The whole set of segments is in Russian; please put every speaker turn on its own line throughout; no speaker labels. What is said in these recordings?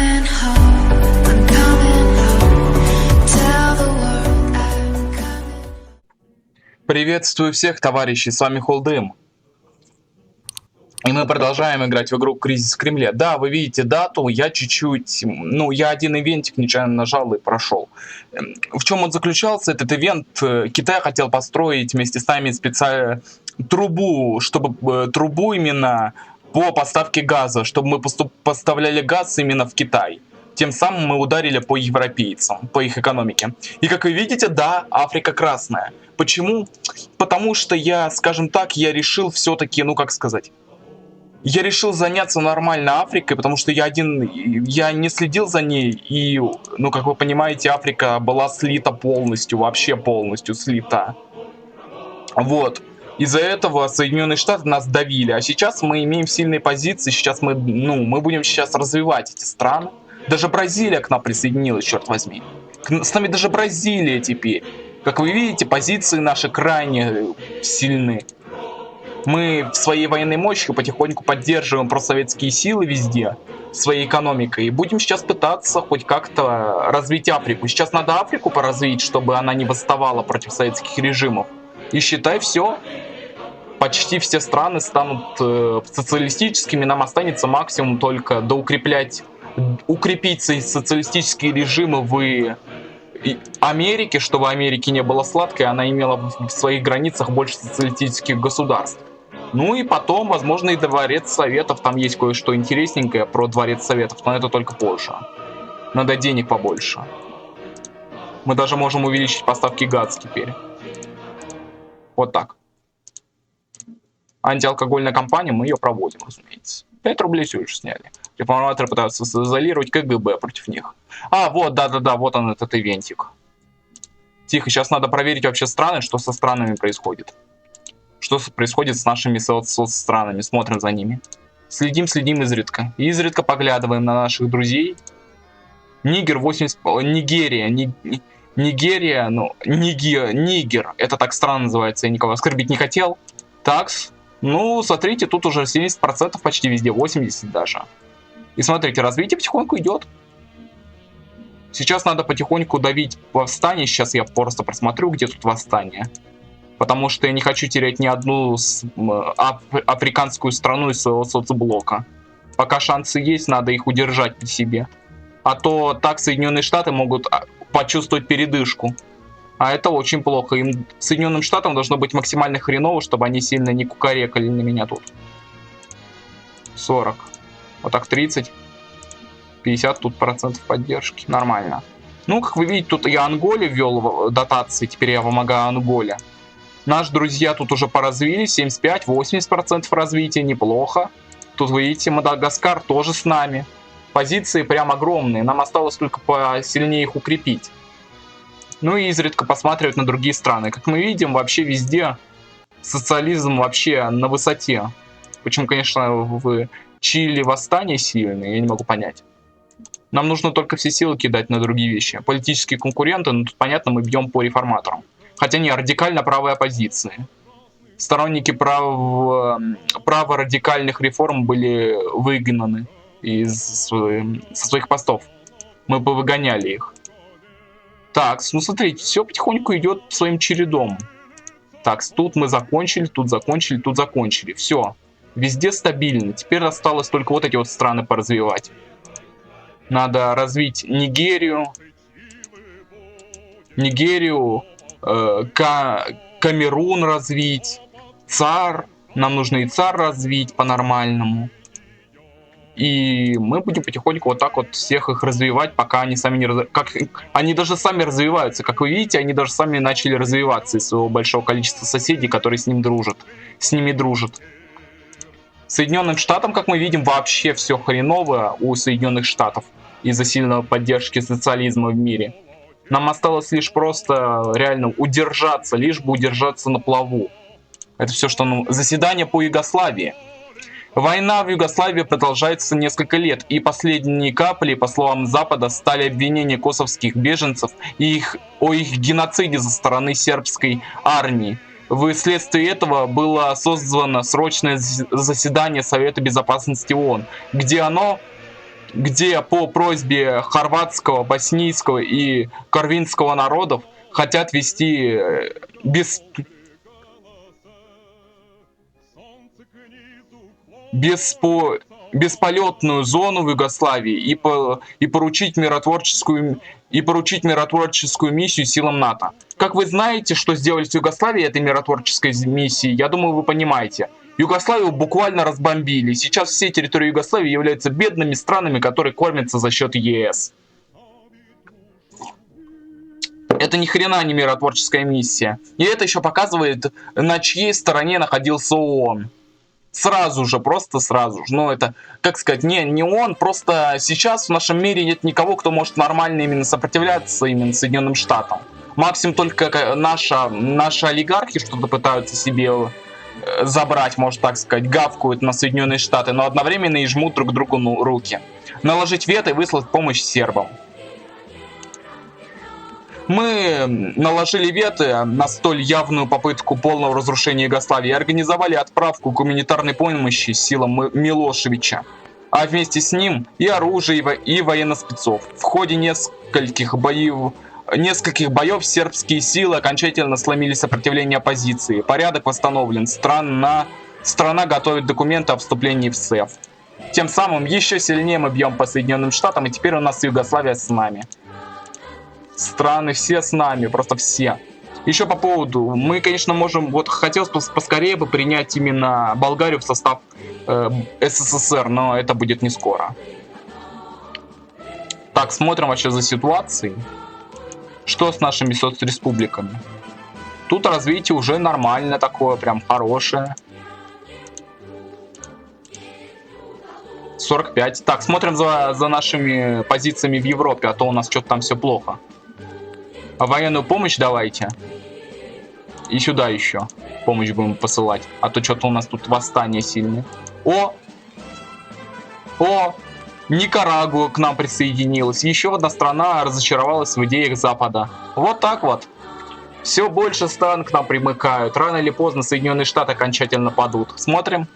coming home. I'm coming home. Tell the world I'm coming.
Приветствую всех, товарищи, с вами Холдым. И мы продолжаем играть в игру «Кризис в Кремле». Да, вы видите дату, я чуть-чуть, я один ивентик нечаянно нажал и прошел. В чем он заключался, этот ивент? Китай хотел построить вместе с нами специальную трубу, трубу именно по поставке газа, чтобы мы поставляли газ именно в Китай. Тем самым мы ударили по европейцам, по их экономике. И как вы видите, да, Африка красная. Почему? Потому что я, скажем так, я решил все-таки, я решил заняться нормально Африкой, потому что я не следил за ней, и, как вы понимаете, Африка была слита полностью, вообще полностью слита. Вот. Из-за этого Соединенные Штаты нас давили, а сейчас мы имеем сильные позиции, сейчас мы будем сейчас развивать эти страны. Даже Бразилия к нам присоединилась, черт возьми. С нами даже Бразилия теперь. Как вы видите, позиции наши крайне сильны. Мы своей военной мощью потихоньку поддерживаем просоветские силы везде, своей экономикой. И будем сейчас пытаться хоть как-то развить Африку. Сейчас надо Африку поразвить, чтобы она не восставала против советских режимов. И считай, все. Почти все страны станут социалистическими. Нам останется максимум только укрепить социалистические режимы в Америке, чтобы Америке не было сладко, и она имела в своих границах больше социалистических государств. Ну и потом, возможно, и Дворец Советов. Там есть кое-что интересненькое про Дворец Советов, но это только позже. Надо денег побольше. Мы даже можем увеличить поставки газа теперь. Вот так. Антиалкогольная кампания, мы ее проводим, разумеется. 5 рублей все еще сняли. Реформаторы пытаются изолировать КГБ против них. Вот, да, вот он, этот ивентик. Тихо, сейчас надо проверить вообще страны, что со странами происходит. Что происходит с нашими соцстранами. Смотрим за ними. Следим изредка. И изредка поглядываем на наших друзей. Нигер. Нигер. Это так странно называется, я никого оскорбить не хотел. Такс. Смотрите, тут уже 70% почти везде, 80% даже. И смотрите, развитие потихоньку идет. Сейчас надо потихоньку давить восстание. Сейчас я просто просмотрю, где тут восстание. Потому что я не хочу терять ни одну африканскую страну из своего соцблока. Пока шансы есть, надо их удержать при себе. А то так Соединенные Штаты могут почувствовать передышку. А это очень плохо. Соединенным Штатам должно быть максимально хреново, чтобы они сильно не кукарекали на меня тут. 40. Вот так 30. 50 тут процентов поддержки. Нормально. Как вы видите, тут я Анголе ввел дотации. Теперь я помогаю Анголе. Наши друзья тут уже поразвились. 75-80% развития. Неплохо. Тут вы видите, Мадагаскар тоже с нами. Позиции прям огромные. Нам осталось только посильнее их укрепить. И изредка посматривать на другие страны. Как мы видим, вообще везде социализм вообще на высоте. Почему, конечно, в Чили восстание сильное, я не могу понять. Нам нужно только все силы кидать на другие вещи. Политические конкуренты, тут понятно, мы бьем по реформаторам. Хотя не, радикально правые оппозиции. Сторонники праворадикальных реформ были выгнаны со своих постов. Мы бы выгоняли их. Так, смотрите, все потихоньку идет своим чередом. Так, тут мы закончили, тут закончили, тут закончили. Все. Везде стабильно. Теперь осталось только вот эти вот страны поразвивать. Надо развить Нигерию. Камерун развить. ЦАР. Нам нужно и ЦАР развить по-нормальному. И мы будем потихоньку вот так вот всех их развивать, пока они сами не они даже сами развиваются. Как вы видите, они даже сами начали развиваться из своего большого количества соседей, которые с ними дружат. Соединенным Штатам, как мы видим, вообще все хреново у Соединенных Штатов из-за сильной поддержки социализма в мире. Нам осталось лишь просто реально удержаться, лишь бы удержаться на плаву. Это все, что заседание по Югославии. Война в Югославии продолжается несколько лет, и последней каплей, по словам Запада, стали обвинения косовских беженцев о их геноциде со стороны сербской армии. Вследствие этого было созвано срочное заседание Совета Безопасности ООН, где оно где по просьбе хорватского, боснийского и корвинского народов хотят ввести бесполетную зону в Югославии и поручить миротворческую миссию силам НАТО. Как вы знаете, что сделали с Югославией этой миротворческой миссией, я думаю, вы понимаете. Югославию буквально разбомбили. Сейчас все территории Югославии являются бедными странами, которые кормятся за счет ЕС. Это ни хрена не миротворческая миссия. И это еще показывает, на чьей стороне находился ООН. Сразу же, просто сразу же. Но это, как сказать, не он, просто сейчас в нашем мире нет никого, кто может нормально именно сопротивляться именно Соединенным Штатам. Максимум только наши олигархи что-то пытаются себе забрать, можно так сказать, гавкают на Соединенные Штаты, но одновременно и жмут друг другу руки. Наложить вето и выслать помощь сербам. Мы наложили вето на столь явную попытку полного разрушения Югославии и организовали отправку гуманитарной помощи силам Милошевича, а вместе с ним и оружие, и военноспецов. В ходе нескольких боев сербские силы окончательно сломили сопротивление оппозиции. Порядок восстановлен. Страна готовит документы о вступлении в СЭФ. Тем самым еще сильнее мы бьем по Соединенным Штатам, и теперь у нас Югославия с нами. Страны все с нами, просто все. Еще по поводу, мы, конечно, можем, вот хотелось бы поскорее бы принять именно Болгарию в состав СССР, но это будет не скоро. Так, смотрим вообще за ситуацией. Что с нашими соцреспубликами? Тут развитие уже нормально такое, прям хорошее. 45. Так, смотрим за нашими позициями в Европе, а то у нас что-то там все плохо. А военную помощь давайте. И сюда еще помощь будем посылать. А то что-то у нас тут восстание сильное. О! Никарагуа к нам присоединилась. Еще одна страна разочаровалась в идеях Запада. Вот так вот. Все больше стран к нам примыкают. Рано или поздно Соединенные Штаты окончательно падут. Смотрим.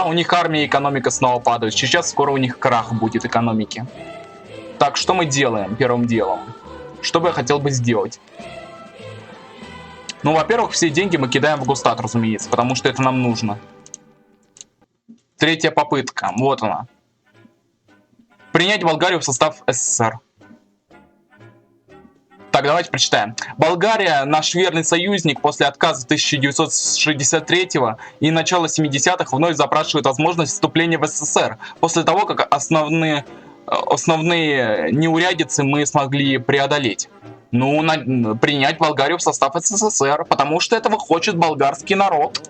У них армия и экономика снова падают. Сейчас скоро у них крах будет экономики. Так, что мы делаем первым делом? Что бы я хотел бы сделать? Ну, во-первых, все деньги мы кидаем в Госстат, разумеется, потому что это нам нужно. Третья попытка. Вот она. Принять Болгарию в состав СССР. Так, давайте прочитаем. Болгария, наш верный союзник, после отказа 1963 и начала 70-х вновь запрашивает возможность вступления в СССР, после того, как основные неурядицы мы смогли преодолеть. Принять Болгарию в состав СССР, потому что этого хочет болгарский народ.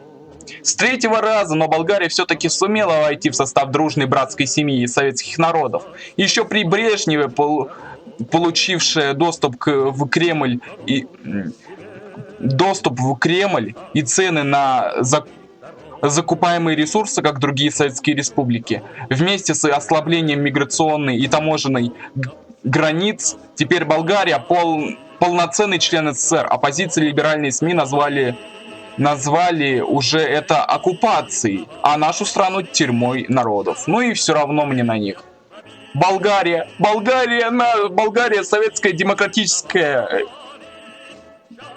С третьего раза, но Болгария все-таки сумела войти в состав дружной братской семьи советских народов. Еще при Брежневе, получившая доступ в Кремль и цены на закупаемые ресурсы, как другие советские республики, вместе с ослаблением миграционной и таможенной границ, теперь Болгария полноценный член СССР. Оппозиция и либеральные СМИ назвали уже это оккупацией, а нашу страну тюрьмой народов. Ну и все равно мне на них. Болгария советская демократическая,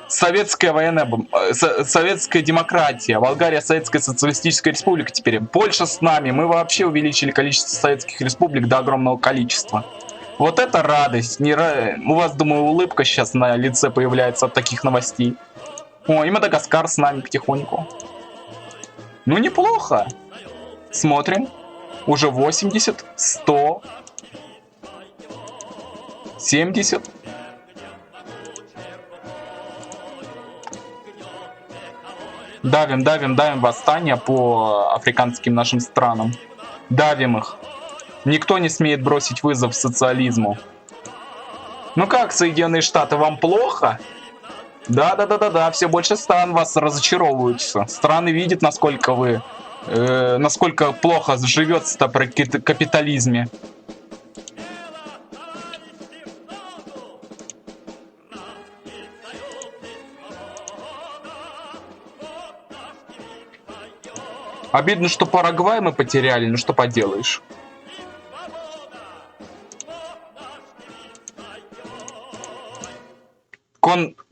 советская демократия. Болгария советская социалистическая республика теперь. Польша с нами. Мы вообще увеличили количество советских республик до огромного количества. Вот это радость. У вас, думаю, улыбка сейчас на лице появляется от таких новостей. И Мадагаскар с нами потихоньку. Ну, неплохо. Смотрим. Уже 80, 100, 70. Давим восстание по африканским нашим странам. Давим их. Никто не смеет бросить вызов социализму. Ну как, Соединенные Штаты, вам плохо? Да, все больше стран вас разочаровываются. Страны видят, насколько плохо живется при капитализме. Обидно, что Парагвай мы потеряли, ну что поделаешь.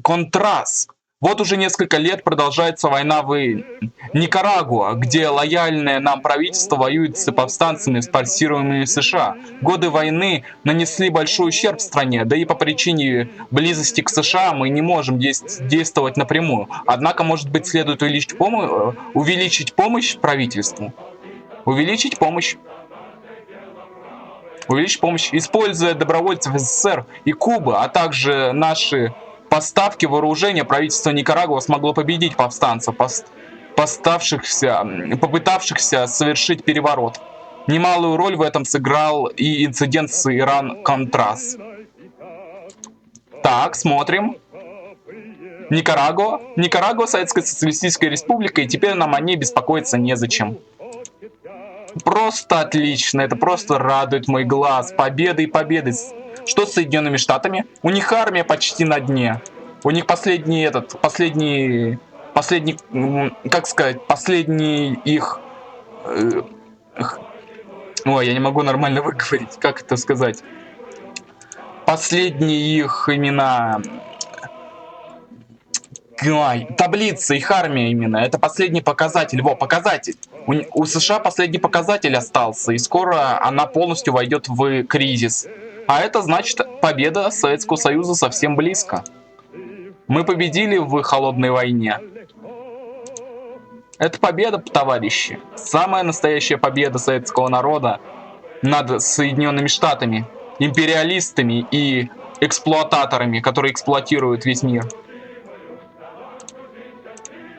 Контрас. Вот уже несколько лет продолжается война в Никарагуа, где лояльное нам правительство воюет с повстанцами, спонсируемыми США. Годы войны нанесли большой ущерб стране, да и по причине близости к США мы не можем действовать напрямую. Однако, может быть, следует увеличить помощь правительству. Увеличить помощь, используя добровольцев СССР и Кубы, а также наши поставки вооружения, правительство Никарагуа смогло победить повстанцев, попытавшихся совершить переворот. Немалую роль в этом сыграл и инцидент с Иран-Контрас. Так, смотрим. Никарагуа, Советская Социалистическая Республика, и теперь нам о ней беспокоиться незачем. Просто отлично, это просто радует мой глаз. Победы и победы. Что с Соединенными Штатами? У них армия почти на дне. У них последний их... Ой, я не могу нормально выговорить, как это сказать. Последние их имена... Таблица, их армия именно. Это последний показатель. Показатель. У США последний показатель остался, и скоро она полностью войдет в кризис. А это значит, победа Советского Союза совсем близко. Мы победили в холодной войне. Это победа, товарищи. Самая настоящая победа советского народа над Соединенными Штатами, империалистами и эксплуататорами, которые эксплуатируют весь мир.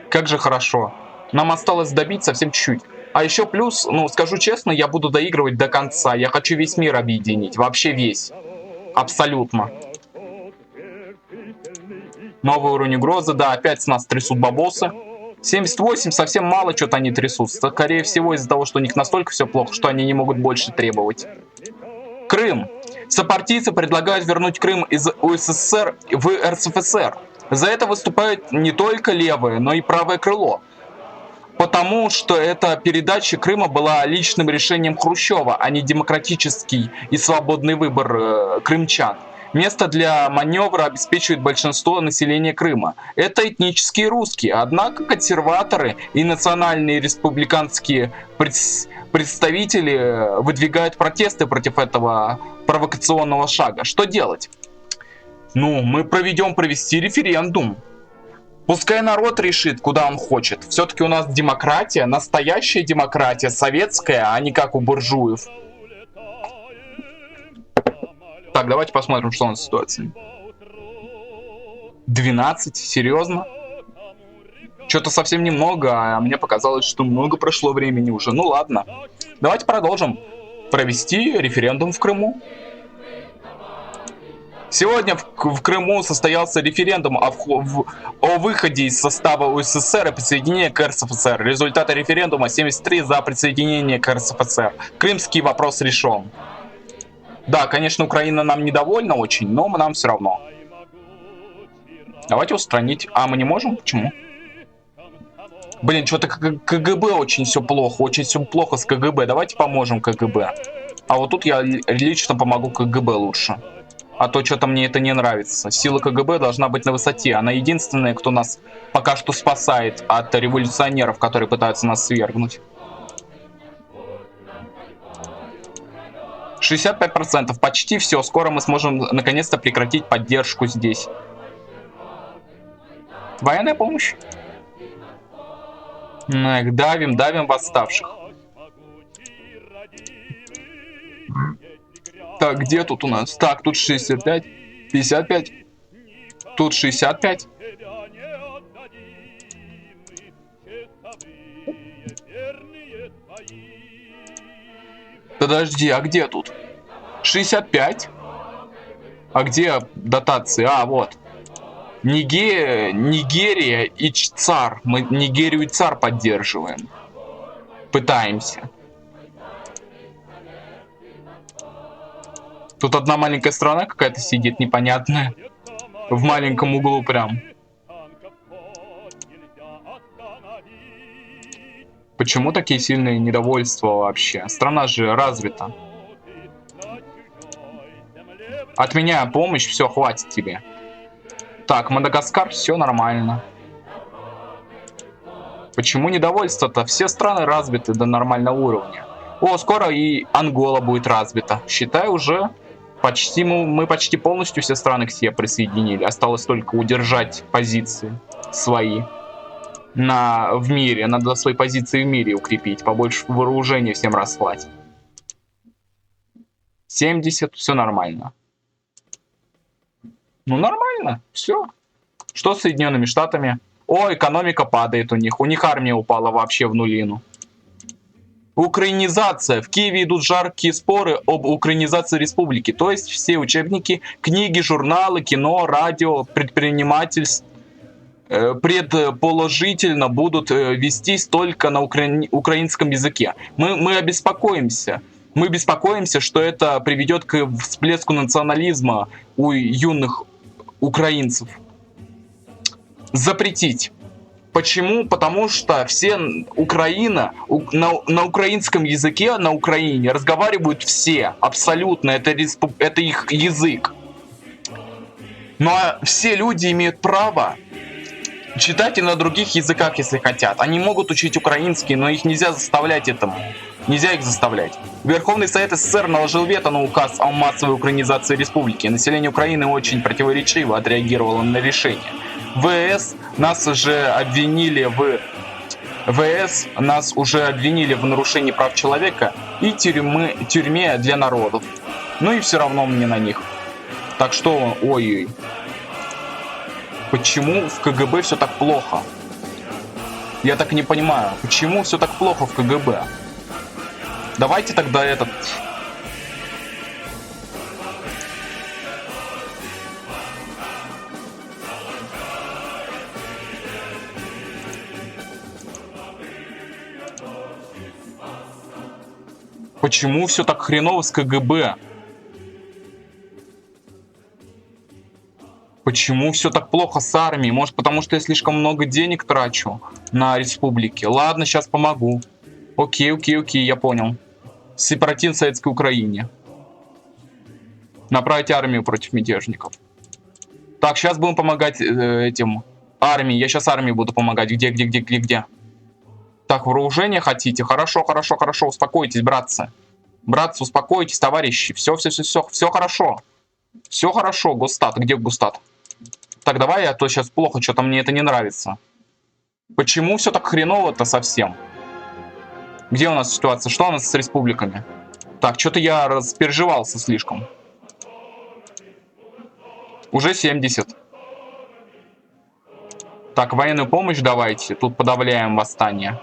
Как же хорошо. Нам осталось добить совсем чуть-чуть. А еще плюс, скажу честно, я буду доигрывать до конца. Я хочу весь мир объединить. Вообще весь. Абсолютно. Новый уровень угрозы. Да, опять с нас трясут бабосы. 78 совсем мало, что-то они трясутся. Скорее всего, из-за того, что у них настолько все плохо, что они не могут больше требовать. Крым. Сопартийцы предлагают вернуть Крым из УССР в РСФСР. За это выступает не только левое, но и правое крыло. Потому что эта передача Крыма была личным решением Хрущева, а не демократический и свободный выбор крымчан. Место для маневра обеспечивает большинство населения Крыма. Это этнические русские, однако консерваторы и национальные республиканские представители выдвигают протесты против этого провокационного шага. Что делать? Мы провести референдум. Пускай народ решит, куда он хочет. Все-таки у нас демократия, настоящая демократия, советская, а не как у буржуев. Так, давайте посмотрим, что у нас ситуация. 12? Серьезно? Что-то совсем немного, а мне показалось, что много прошло времени уже. Ну ладно. Давайте продолжим. Провести референдум в Крыму. Сегодня в Крыму состоялся референдум о выходе из состава УССР и присоединении к РСФСР. Результаты референдума: 73 за присоединение к РСФСР. Крымский вопрос решен. Да, конечно, Украина нам недовольна очень, но нам все равно. Давайте устранить. А мы не можем? Почему? Блин, что-то КГБ очень все плохо с КГБ. Давайте поможем КГБ. А вот тут я лично помогу КГБ лучше. А то что-то мне это не нравится. Сила КГБ должна быть на высоте. Она единственная, кто нас пока что спасает от революционеров, которые пытаются нас свергнуть. 65%. Почти все. Скоро мы сможем наконец-то прекратить поддержку здесь. Военная помощь. Давим восставших. Так, где тут у нас? Так, тут 65, 55, тут 65. Подожди, а где тут? 65? А где дотации? А, вот. Нигерия и ЦАР. Мы Нигерию и ЦАР поддерживаем. Пытаемся. Тут одна маленькая страна какая-то сидит непонятная. В маленьком углу прям. Почему такие сильные недовольства вообще? Страна же развита. От меня помощь, все, хватит тебе. Так, Мадагаскар, все нормально. Почему недовольство-то? Все страны развиты до нормального уровня. О, скоро и Ангола будет развита. Считай, уже почти мы почти полностью все страны к себе присоединили. Осталось только удержать позиции свои в мире. Надо свои позиции в мире укрепить, побольше вооружения всем расслать. 70, все нормально. Ну, нормально, все. Что с Соединенными Штатами? О, экономика падает у них. У них армия упала вообще в нулину. Украинизация. В Киеве идут жаркие споры об украинизации республики. То есть все учебники, книги, журналы, кино, радио, предпринимательство предположительно будут вестись только на украинском языке. Мы обеспокоимся. Мы беспокоимся, что это приведет к всплеску национализма у юных украинцев. Запретить. Почему? Потому что все на украинском языке, на Украине разговаривают все, абсолютно, это их язык. Но все люди имеют право читать и на других языках, если хотят. Они могут учить украинский, но их нельзя заставлять этому. Нельзя их заставлять. Верховный Совет СССР наложил вето на указ о массовой украинизации республики. Население Украины очень противоречиво отреагировало на решение. ВС нас уже обвинили в нарушении прав человека и тюрьме для народов. Ну и все равно мне на них. Так что, ой-ой. Почему в КГБ все так плохо? Я так и не понимаю, почему все так плохо в КГБ? Давайте тогда этот... Почему все так хреново с КГБ? Почему все так плохо с армией? Может, потому что я слишком много денег трачу на республике? Ладно, сейчас помогу. Окей, я понял. Сепаратизм в Советской Украине. Направить армию против мятежников. Так, сейчас будем помогать этим армии. Я сейчас армии буду помогать. Где? Так, вооружение хотите? Хорошо, успокойтесь, братцы. Братцы, успокойтесь, товарищи. Все хорошо. Все хорошо, Госстат. Где Госстат? Так, давай, а то сейчас плохо, что-то мне это не нравится. Почему все так хреново-то совсем? Где у нас ситуация? Что у нас с республиками? Так, что-то я распереживался слишком. Уже 70. Так, военную помощь давайте. Тут подавляем восстание.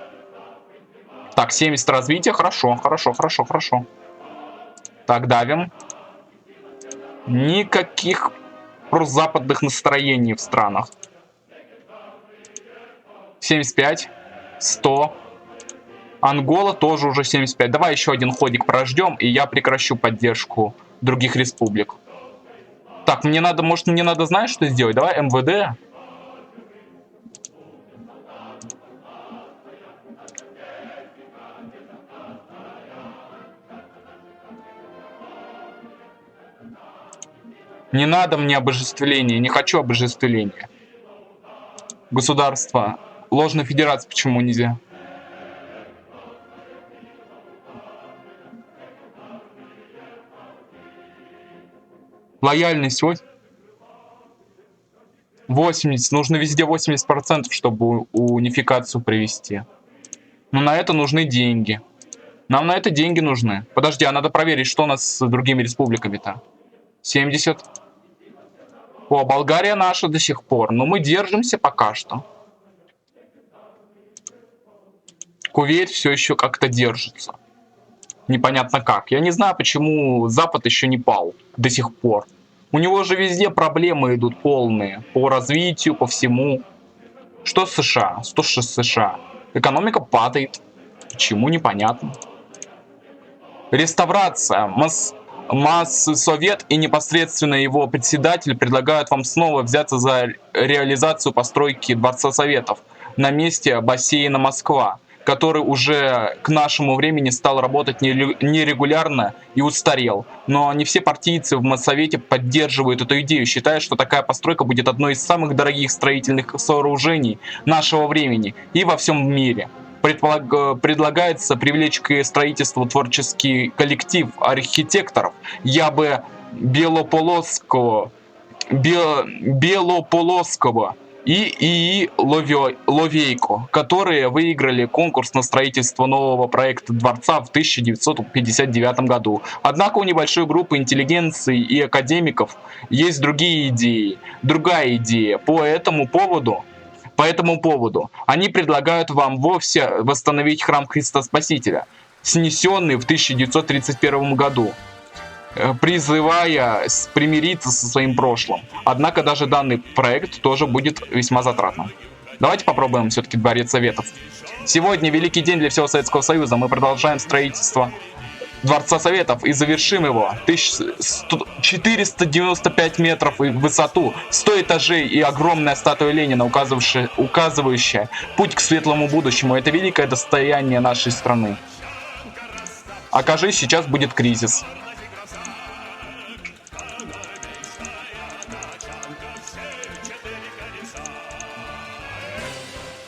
Так, 70 развития. Хорошо. Так, давим. Никаких прозападных настроений в странах. 75. 100. Ангола тоже уже 75. Давай еще один ходик прождем, и я прекращу поддержку других республик. Так, мне надо, может, мне надо, знаешь, что сделать? Давай МВД. Не надо мне обожествления, не хочу обожествления. Государство. Ложная федерация почему нельзя? Лояльность 80. Нужно везде 80%, чтобы унификацию привести. Но на это нужны деньги. Нам на это деньги нужны. Подожди, а надо проверить, что у нас с другими республиками-то. 70. О, Болгария наша до сих пор. Но мы держимся пока что. Кувейт все еще как-то держится. Непонятно как. Я не знаю, почему Запад еще не пал до сих пор. У него же везде проблемы идут полные. По развитию, по всему. Что с США? Что с США? Экономика падает. Почему? Непонятно. Реставрация. Моссовет и непосредственно его председатель предлагают вам снова взяться за реализацию постройки Дворца Советов на месте бассейна Москва. который уже к нашему времени стал работать нерегулярно и устарел. Но не все партийцы в Моссовете поддерживают эту идею, считая, что такая постройка будет одной из самых дорогих строительных сооружений нашего времени и во всем мире. Предлагается привлечь к строительству творческий коллектив архитекторов. Я бы Белополосского и Ловейко, которые выиграли конкурс на строительство нового проекта дворца в 1959 году. Однако у небольшой группы интеллигенции и академиков есть другая идея. По этому поводу они предлагают вам вовсе восстановить храм Христа Спасителя, снесенный в 1931 году, призывая примириться со своим прошлым. Однако даже данный проект тоже будет весьма затратным. Давайте попробуем все-таки Дворец Советов. Сегодня великий день для всего Советского Союза. Мы продолжаем строительство Дворца Советов и завершим его. 495 метров в высоту, 100 этажей и огромная статуя Ленина, указывающая путь к светлому будущему. Это великое достояние нашей страны. Окажись, сейчас будет кризис.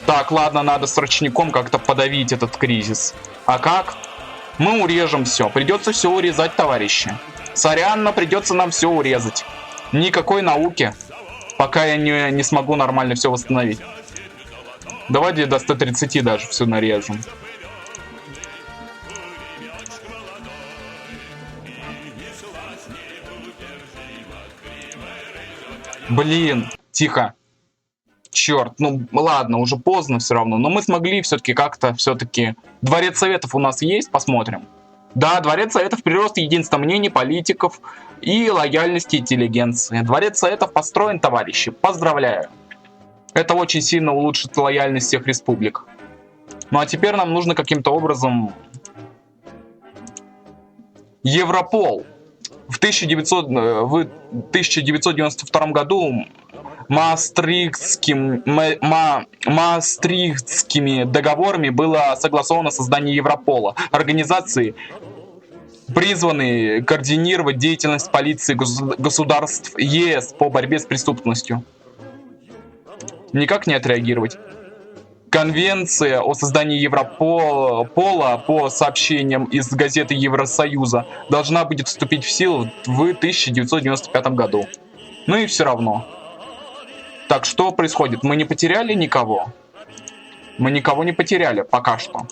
Так, ладно, надо с ручником как-то подавить этот кризис. А как? Мы урежем все. Придется все урезать, товарищи. Сорян, но придется нам все урезать. Никакой науки, пока я не смогу нормально все восстановить. Давайте до 130 даже все нарежем. Блин, тихо. Черт, ну ладно, уже поздно все равно. Но мы смогли все-таки как-то все-таки... Дворец Советов у нас есть, посмотрим. Да, Дворец Советов прирост единства мнений политиков и лояльности интеллигенции. Дворец Советов построен, товарищи. Поздравляю. Это очень сильно улучшит лояльность всех республик. Ну а теперь нам нужно каким-то образом... Европол. В 1992 году Маастрихтскими договорами было согласовано создание Европола, организации, призванной координировать деятельность полиции государств ЕС по борьбе с преступностью. Никак не отреагировать. Конвенция о создании Европола, по сообщениям из газеты Евросоюза, должна будет вступить в силу в 1995 году. Ну и все равно. Так, что происходит? Мы не потеряли никого? Мы никого не потеряли пока что.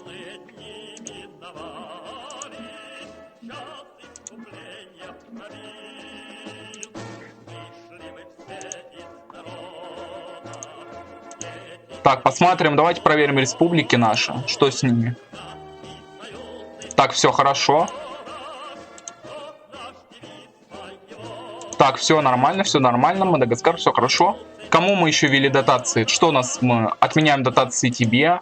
Так, посмотрим, давайте проверим республики наши. Что с ними? Так, все хорошо. Так, все нормально, Мадагаскар, все хорошо. Кому мы еще ввели дотации? Что у нас? Мы отменяем дотации тебе.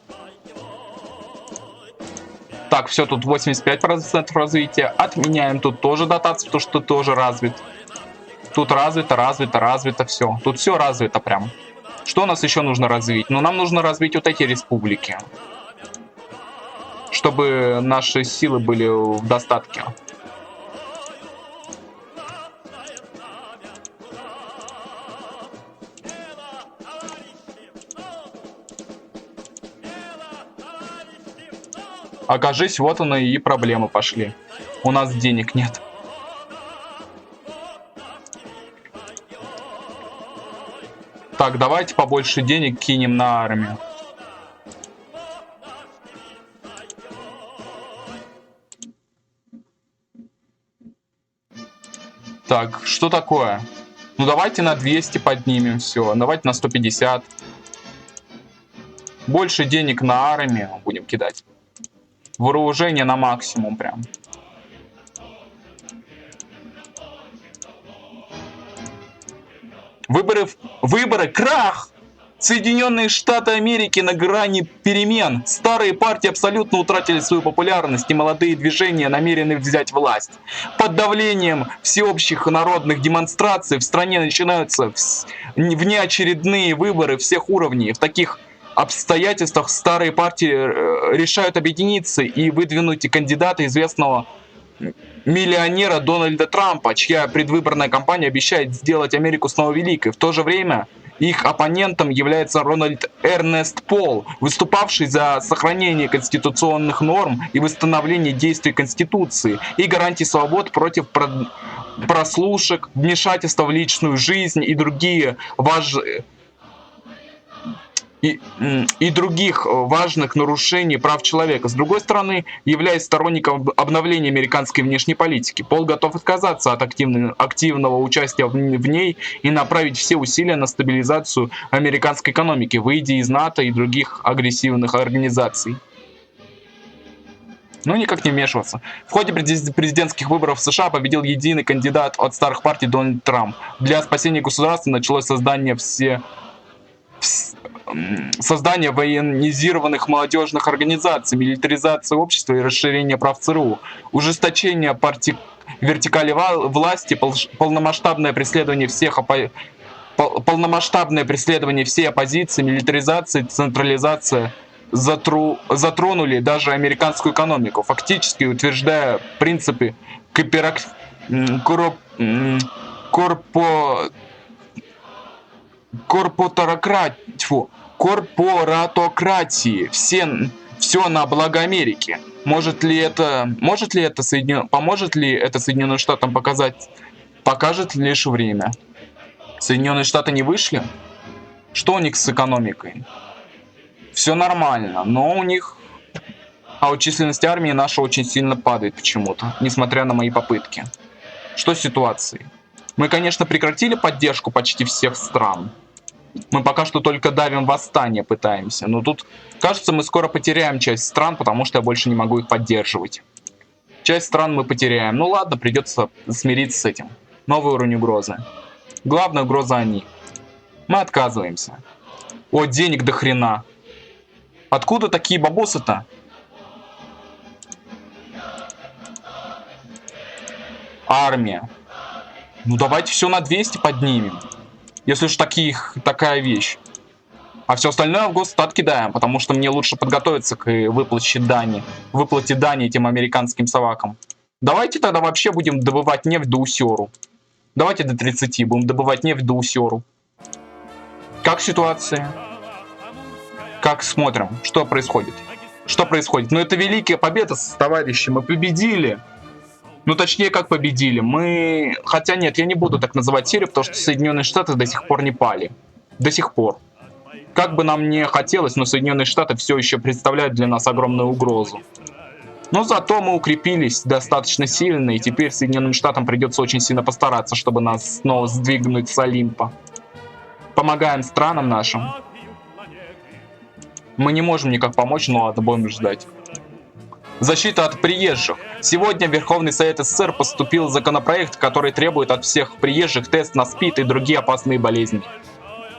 Так, все, тут 85% развития. Отменяем тут тоже дотации, потому что ты тоже развит. Тут развито, все. Тут все развито прям. Что у нас еще нужно развить? Ну, нам нужно развить вот эти республики. Чтобы наши силы были в достатке. Окажись, вот оно и проблемы пошли. У нас денег нет. Так, давайте побольше денег кинем на армию. Так, что такое? Ну давайте на 200 поднимем все. Давайте на 150. Больше денег на армию будем кидать. Вооружение на максимум прям. Выборы, крах! Соединенные Штаты Америки на грани перемен. Старые партии абсолютно утратили свою популярность, и молодые движения намерены взять власть. Под давлением всеобщих народных демонстраций в стране начинаются внеочередные выборы всех уровней. В таких обстоятельствах старые партии решают объединиться и выдвинуть кандидата известного миллионера Дональда Трампа, чья предвыборная кампания обещает сделать Америку снова великой. В то же время их оппонентом является Рональд Эрнест Пол, выступавший за сохранение конституционных норм и восстановление действий Конституции и гарантий свобод против прослушек, вмешательства в личную жизнь и других важных нарушений прав человека. С другой стороны, являясь сторонником обновления американской внешней политики, Пол готов отказаться от активного участия в ней и направить все усилия на стабилизацию американской экономики, выйдя из НАТО и других агрессивных организаций. Ну, никак не вмешиваться. В ходе президентских выборов в США победил единый кандидат от старых партий Дональд Трамп. Для спасения государства началось создание военизированных молодежных организаций, милитаризация общества и расширение прав ЦРУ, ужесточение вертикали власти, полномасштабное преследование всей оппозиции, милитаризация, централизация затронули даже американскую экономику, фактически утверждая принципы корпоратократии, все на благо Америки. Поможет ли это Соединенным Штатам покажет лишь время. Соединенные Штаты не вышли? Что у них с экономикой? Все нормально, но у них... А вот численность армии наша очень сильно падает почему-то, несмотря на мои попытки. Что с ситуацией? Мы, конечно, прекратили поддержку почти всех стран. Мы пока что только давим восстание пытаемся. Но тут, кажется, мы скоро потеряем часть стран, потому что я больше не могу их поддерживать. Часть стран мы потеряем. Ну ладно, придется смириться с этим. Новый уровень угрозы. Главная угроза они. Мы отказываемся. О, денег до хрена. Откуда такие бабосы-то? Армия. Ну давайте все на 200 поднимем. Если уж такая вещь. А все остальное в госстат кидаем, потому что мне лучше подготовиться к выплате дани этим американским совакам. Давайте тогда вообще будем добывать нефть до усеру. Давайте до 30 будем добывать нефть до усеру. Как ситуация? Как смотрим, что происходит? Что происходит? Ну это великая победа, товарищи, мы победили. Ну, точнее, как победили. Хотя нет, я не буду так называть серию, потому что Соединенные Штаты до сих пор не пали. До сих пор. Как бы нам не хотелось, но Соединенные Штаты все еще представляют для нас огромную угрозу. Но зато мы укрепились достаточно сильно, и теперь Соединенным Штатам придется очень сильно постараться, чтобы нас снова сдвигнуть с Олимпа. Помогаем странам нашим. Мы не можем никак помочь, но ладно, будем ждать. Защита от приезжих. Сегодня в Верховный Совет СССР поступил законопроект, который требует от всех приезжих тест на СПИД и другие опасные болезни.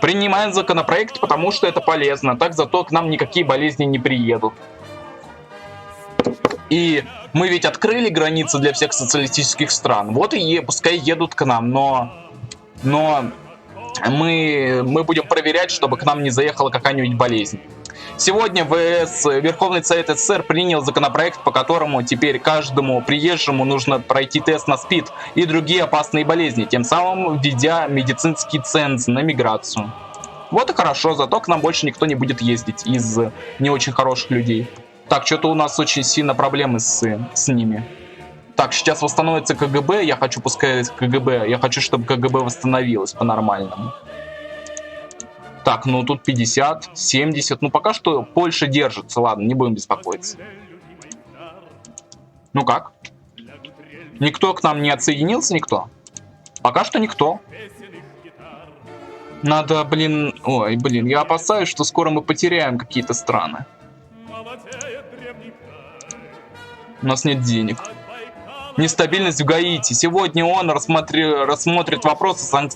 Принимаем законопроект, потому что это полезно, так зато к нам никакие болезни не приедут. И мы ведь открыли границы для всех социалистических стран, вот и пускай едут к нам, но мы будем проверять, чтобы к нам не заехала какая-нибудь болезнь. Сегодня Верховный Совет СССР принял законопроект, по которому теперь каждому приезжему нужно пройти тест на СПИД и другие опасные болезни, тем самым введя медицинский ценз на миграцию. Вот и хорошо, зато к нам больше никто не будет ездить из не очень хороших людей. Так, что-то у нас очень сильно проблемы с ними. Так, сейчас восстановится КГБ, я хочу чтобы КГБ восстановилось по-нормальному. Так, ну тут 50, 70, ну пока что Польша держится, ладно, не будем беспокоиться. Ну как? Никто к нам не отсоединился, никто? Пока что никто. Надо, я опасаюсь, что скоро мы потеряем какие-то страны. У нас нет денег. Нестабильность в Гаити. Сегодня он рассмотрит вопрос о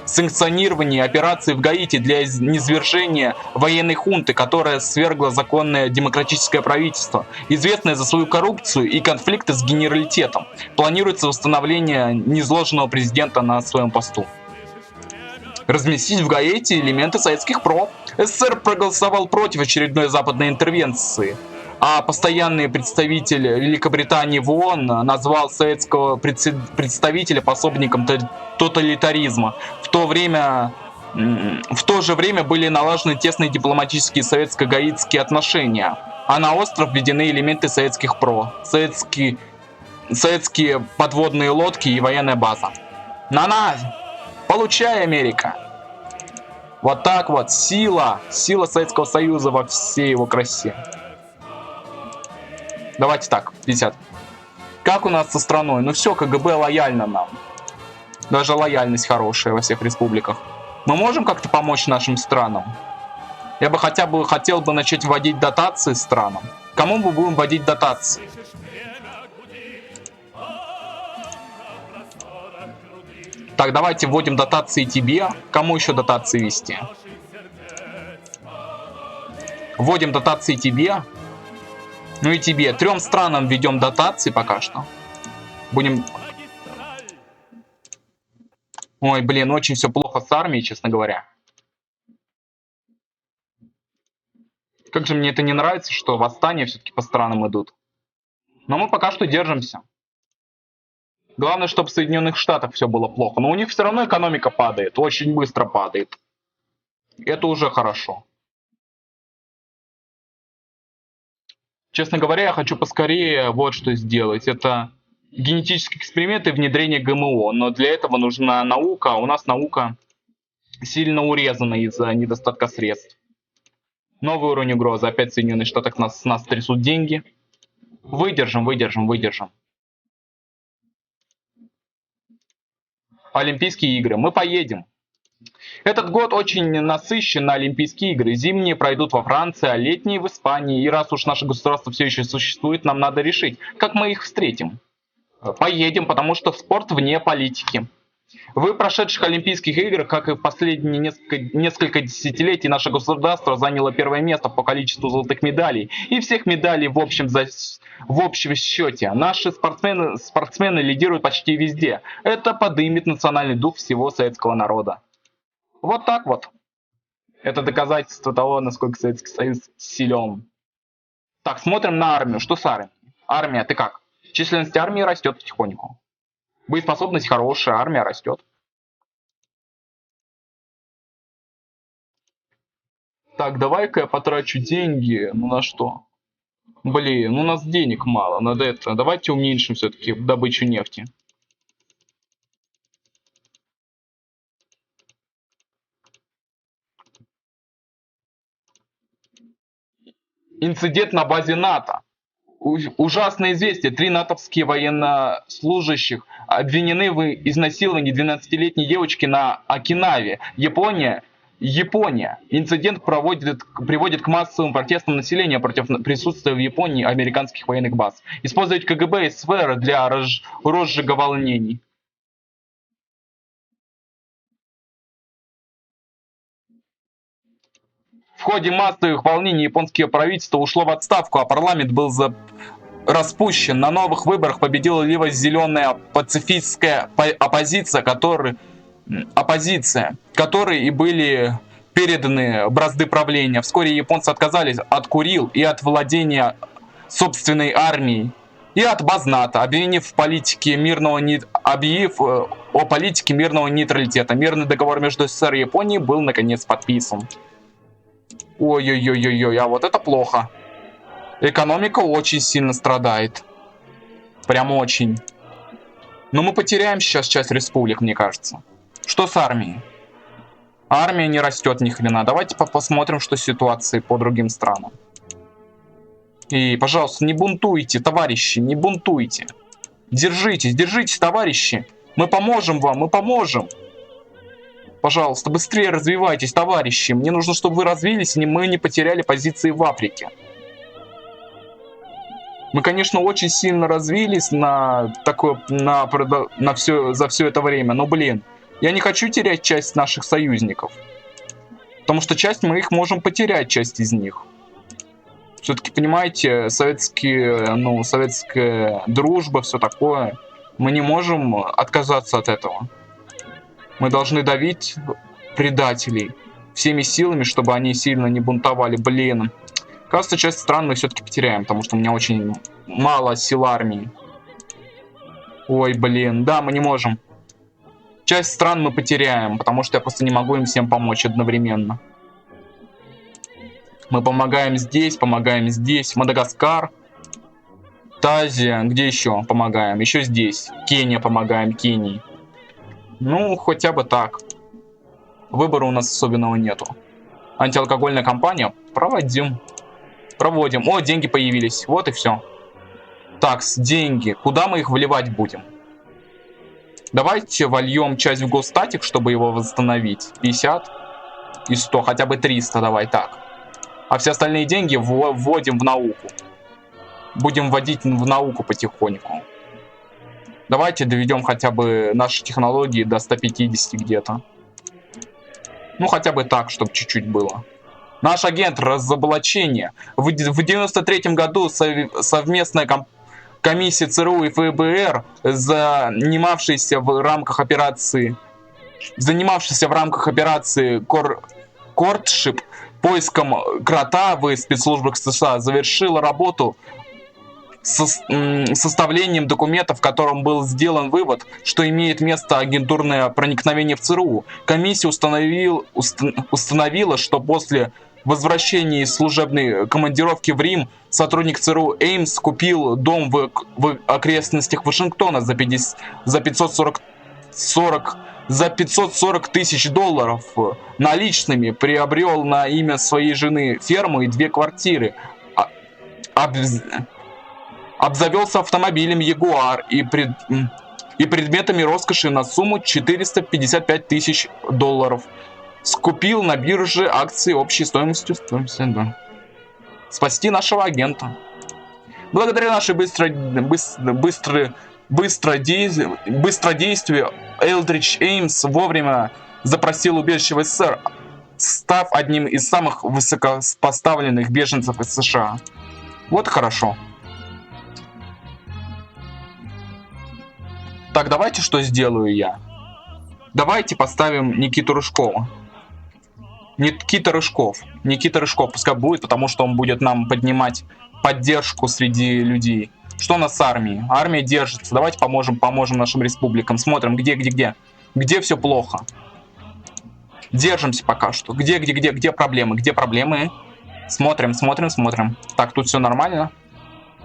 санкционировании операции в Гаити для низвержения военной хунты, которая свергла законное демократическое правительство, известное за свою коррупцию и конфликты с генералитетом. Планируется восстановление низложенного президента на своем посту. разместить в Гаити элементы советских ПРО. СССР проголосовал против очередной западной интервенции, а постоянный представитель Великобритании в ООН назвал советского представителя пособником тоталитаризма. В то же время были налажены тесные дипломатические советско-гаитские отношения, а на остров введены элементы советских ПРО, советские подводные лодки и военная база. На-на! Получай, Америка! Вот так вот, сила Советского Союза во всей его красе. Давайте так, 50. Как у нас со страной? Ну все, КГБ лояльно нам. Даже лояльность хорошая во всех республиках. Мы можем как-то помочь нашим странам? Я бы хотя бы хотел бы начать вводить дотации странам. Кому мы будем вводить дотации? Так, давайте вводим дотации тебе. Кому еще дотации вести? Вводим дотации тебе. Ну и тебе. 3 странам введем дотации пока что. Будем... Ой, блин, очень все плохо с армией, честно говоря. Как же мне это не нравится, что восстания все-таки по странам идут. Но мы пока что держимся. Главное, чтобы в Соединенных Штатах все было плохо. Но у них все равно экономика падает. Очень быстро падает. Это уже хорошо. Честно говоря, я хочу поскорее вот что сделать. Это генетические эксперименты и внедрение ГМО. Но для этого нужна наука. А у нас наука сильно урезана из-за недостатка средств. Новый уровень угрозы. Опять в Соединенных Штатах нас трясут деньги. Выдержим. Олимпийские игры. Мы поедем. Этот год очень насыщен на Олимпийские игры. Зимние пройдут во Франции, а летние в Испании. И раз уж наше государство все еще существует, нам надо решить, как мы их встретим. Поедем, потому что спорт вне политики. В прошедших Олимпийских играх, как и в последние несколько десятилетий, наше государство заняло первое место по количеству золотых медалей и всех медалей в общем счете. Наши спортсмены лидируют почти везде. Это поднимет национальный дух всего советского народа. Вот так вот. Это доказательство того, насколько Советский Союз силен. Так, смотрим на армию. Что с армией? Армия, ты как? Численность армии растет потихоньку. Боеспособность хорошая, армия растет. Так, давай-ка я потрачу деньги. Ну на что? Блин, у нас денег мало. Надо это. Давайте уменьшим все-таки добычу нефти. Инцидент на базе НАТО. Ужасное известие. 3 натовские военнослужащих обвинены в изнасиловании 12-летней девочки на Окинаве, Япония. Инцидент приводит к массовым протестам населения против присутствия в Японии американских военных баз. Использовать КГБ и СВР для розжига волнений. В ходе массовых волнений японское правительство ушло в отставку, а парламент был распущен. На новых выборах победила лево-зеленая пацифистская оппозиция, которой и были переданы бразды правления. Вскоре японцы отказались от Курил и от владения собственной армией и от баз НАТО, объявив о политике мирного нейтралитета. Мирный договор между СССР и Японией был наконец подписан. Ой-ой-ой-ой-ой, а вот это плохо. Экономика очень сильно страдает. Прям очень. Но мы потеряем сейчас часть республик, мне кажется. Что с армией? Армия не растет ни хрена. Давайте посмотрим, что с ситуацией по другим странам. И, пожалуйста, не бунтуйте, товарищи, не бунтуйте. Держитесь, товарищи. Мы поможем вам, мы поможем. Пожалуйста, быстрее развивайтесь, товарищи. Мне нужно, чтобы вы развились, и мы не потеряли позиции в Африке. Мы, конечно, очень сильно развились за все это время, но, блин, я не хочу терять часть наших союзников. Потому что часть мы их можем потерять, часть из них. Все-таки, понимаете, советская дружба, все такое. Мы не можем отказаться от этого. Мы должны давить предателей всеми силами, чтобы они сильно не бунтовали. Блин. Кажется, часть стран мы все-таки потеряем, потому что у меня очень мало сил армии. Ой, блин. Да, мы не можем. Часть стран мы потеряем, потому что я просто не могу им всем помочь одновременно. Мы помогаем здесь. Мадагаскар. Тазия. Где еще помогаем? Еще здесь. Кения помогаем. Кении. Ну, хотя бы так. Выбора у нас особенного нету. Антиалкогольная кампания. Проводим. О, деньги появились. Вот и все. Так, деньги. Куда мы их вливать будем? Давайте вольем часть в госстатик, чтобы его восстановить. 50 и 100. Хотя бы 300. Давай так. А все остальные деньги вводим в науку. Будем вводить в науку потихоньку. Давайте доведем хотя бы наши технологии до 150 где-то. Ну, хотя бы так, чтобы чуть-чуть было. Наш агент разоблачения. В 93-м году совместная комиссия ЦРУ и ФБР, занимавшаяся в рамках операции Courtship, поиском крота в спецслужбах США, завершила работу составлением документов, в котором был сделан вывод, что имеет место агентурное проникновение в ЦРУ. Комиссия установила, что после возвращения из служебной командировки в Рим сотрудник ЦРУ Эймс купил дом в окрестностях Вашингтона за 540 тысяч долларов наличными, приобрел на имя своей жены ферму и 2 квартиры, обзавелся автомобилем Ягуар и предметами роскоши на сумму 455 тысяч долларов. Скупил на бирже акции общей стоимостью 152. Спасти нашего агента. Благодаря нашей быстродействию Элдридж Эймс вовремя запросил убежище в СССР, став одним из самых высокопоставленных беженцев из США. Вот хорошо. Так, давайте что сделаю я. Давайте поставим Никиту Рыжкова. Никита Рыжков, пускай будет, потому что он будет нам поднимать поддержку среди людей. Что у нас с армией? Армия держится. Давайте поможем нашим республикам. Смотрим, где все плохо. Держимся пока что. Где проблемы? Смотрим. Так, тут все нормально.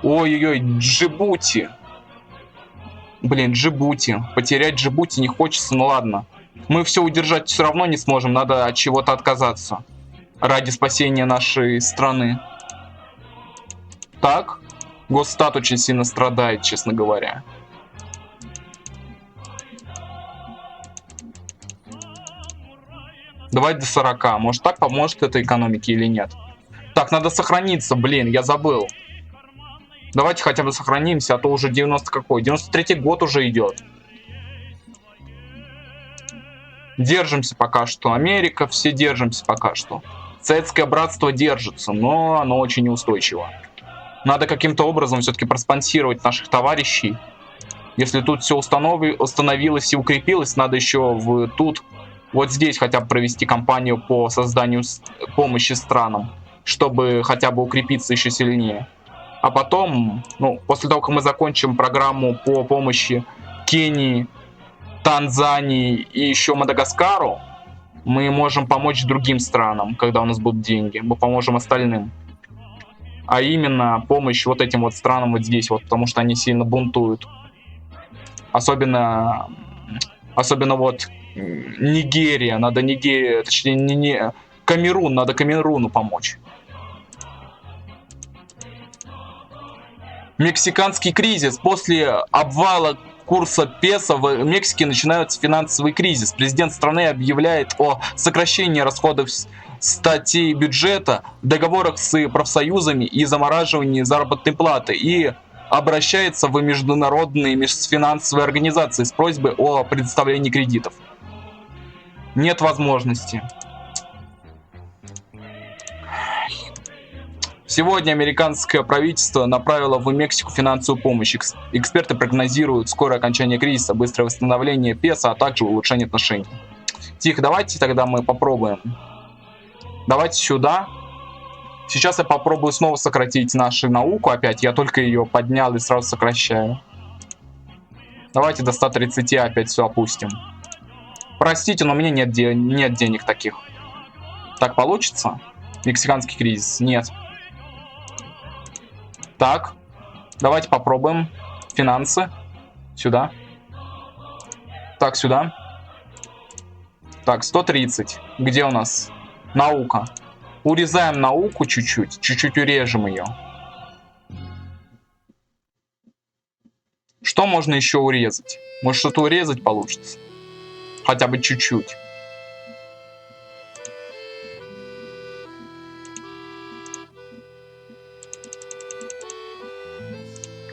Ой-ой-ой, Джибути. Блин, Джибути. Потерять Джибути не хочется, ну ладно. Мы все удержать все равно не сможем, надо от чего-то отказаться. Ради спасения нашей страны. Так. Госстат очень сильно страдает, честно говоря. Давай до 40. Может, так поможет этой экономике или нет? Так, надо сохраниться, блин, я забыл. Давайте хотя бы сохранимся, а то уже 90 какой? 93-й год уже идет. Держимся пока что. Америка, все держимся пока что. Советское братство держится, но оно очень неустойчиво. Надо каким-то образом все-таки проспонсировать наших товарищей. Если тут все установилось и укрепилось, надо еще тут, вот здесь хотя бы провести кампанию по созданию помощи странам, чтобы хотя бы укрепиться еще сильнее. А потом, после того, как мы закончим программу по помощи Кении, Танзании и еще Мадагаскару, мы можем помочь другим странам, когда у нас будут деньги. Мы поможем остальным. А именно помощь вот этим вот странам вот здесь, вот, потому что они сильно бунтуют. Особенно вот Нигерия, точнее Камерун, надо Камеруну помочь. Мексиканский кризис. После обвала курса песо в Мексике начинается финансовый кризис. Президент страны объявляет о сокращении расходов статей бюджета, договорах с профсоюзами и замораживании заработной платы и обращается в международные финансовые организации с просьбой о предоставлении кредитов. Нет возможности. Сегодня американское правительство направило в Мексику финансовую помощь. Эксперты прогнозируют скорое окончание кризиса, быстрое восстановление песо, а также улучшение отношений. Тихо, давайте тогда мы попробуем. Давайте сюда. Сейчас я попробую снова сократить нашу науку опять. Я только ее поднял и сразу сокращаю. Давайте до 130 опять все опустим. Простите, но у меня нет денег таких. Так получится? Мексиканский кризис? Нет. Так. Давайте попробуем. Финансы. Сюда. Так, сюда. Так, 130. Где у нас? Наука. Урезаем науку чуть-чуть. Чуть-чуть урежем ее. Что можно еще урезать? Может, что-то урезать получится? Хотя бы чуть-чуть.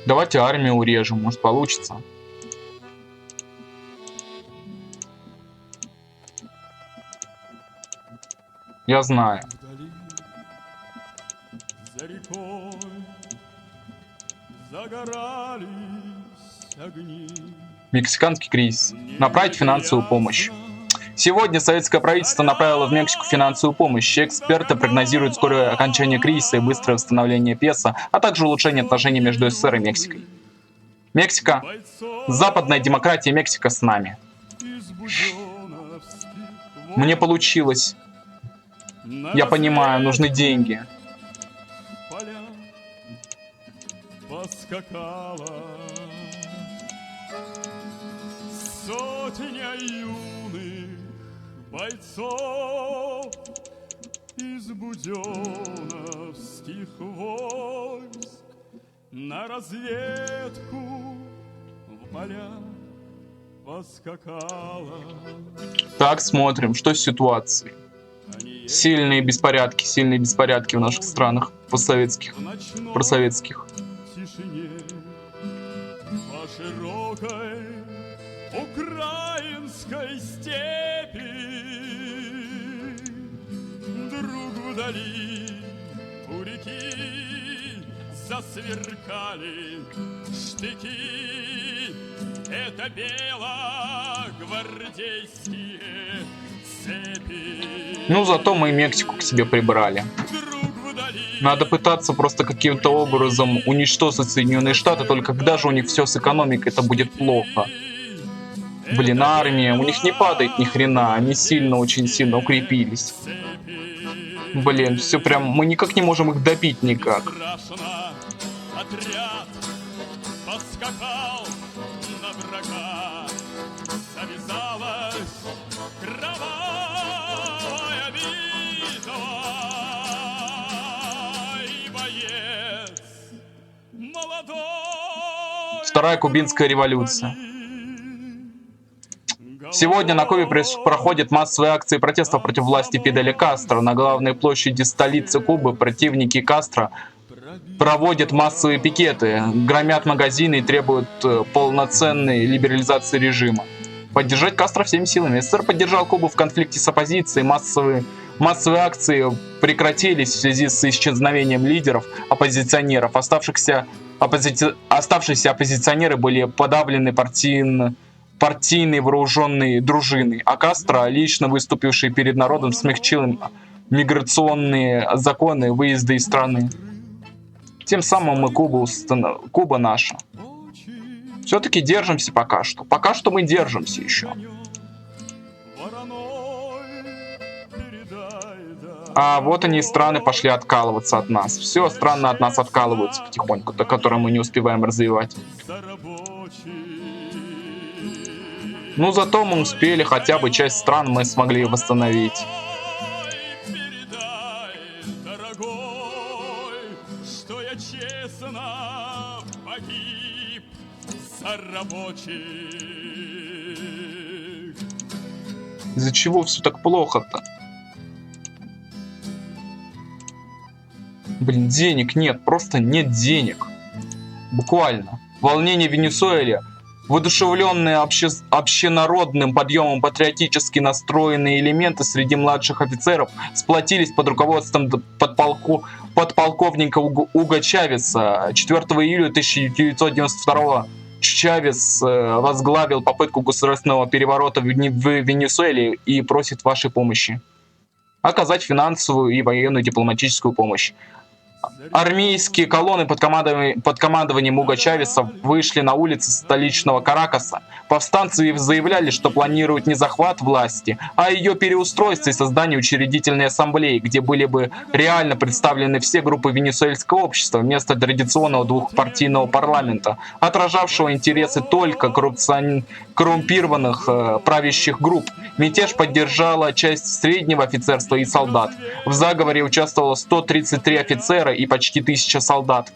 Давайте армию урежем. Может, получится. Я знаю.
Вдали, за рекой, загорались огни.
Мексиканский кризис. Направить финансовую помощь. Сегодня советское правительство направило в Мексику финансовую помощь. Эксперты прогнозируют скорое окончание кризиса и быстрое восстановление песо, а также улучшение отношений между СССР и Мексикой. Мексика. Западная демократия Мексика с нами. Мне получилось. Я понимаю, нужны деньги.
Поскакала сотня юных бойцов из буденовских войск на разведку в поля поскакала.
Так, смотрим, что с ситуацией. Сильные беспорядки в наших странах постсоветских, просоветских.
Тишине по широкой украинской степи вдруг вдали у реки засверкали штыки. Это белогвардейские цепи.
Ну, зато мы Мексику к себе прибрали. Надо пытаться просто каким-то образом уничтожить Соединенные Штаты, только когда же у них все с экономикой, это будет плохо. Блин, армия, у них не падает ни хрена, они сильно, очень сильно укрепились. Блин, все прям, мы никак не можем их добить никак.
Отряд поскакал на врага, завязалась кровавая битва, и боец молодой.
Вторая кубинская революция. Сегодня на Кубе проходят массовые акции протеста против власти Фиделя Кастро. На главной площади столицы Кубы противники Кастро проводят массовые пикеты, громят магазины и требуют полноценной либерализации режима. Поддержать Кастро всеми силами. СССР поддержал Кубу в конфликте с оппозицией. Массовые акции прекратились в связи с исчезновением лидеров оппозиционеров. Оставшиеся оппозиционеры были подавлены партийной вооруженной дружиной, а Кастро, лично выступивший перед народом, смягчил миграционные законы выезда из страны. Тем самым мы Куба наша. Все-таки держимся пока что. Пока что мы держимся еще. А вот они, страны, пошли откалываться от нас. Все, страны от нас откалываются потихоньку, до которой мы не успеваем развивать. Ну, зато мы успели, хотя бы часть стран мы смогли восстановить.
Что я честно погиб за рабочих.
Из-за чего все так плохо-то? Блин, денег нет, просто нет денег. Буквально. Волнение в Венесуэле. Воодушевленные общенародным подъемом патриотически настроенные элементы среди младших офицеров сплотились под руководством подполковника Уго Чавеса. 4 июля 1992 Чавес возглавил попытку государственного переворота в Венесуэле и просит вашей помощи. Оказать финансовую и военную дипломатическую помощь. Армейские колонны под командованием Уго Чавеса вышли на улицы столичного Каракаса. Повстанцы заявляли, что планируют не захват власти, а ее переустройство и создание учредительной ассамблеи, где были бы реально представлены все группы венесуэльского общества вместо традиционного двухпартийного парламента, отражавшего интересы только коррумпированных правящих групп. Мятеж поддержала часть среднего офицерства и солдат. В заговоре участвовало 133 офицера и почти 1000 солдат,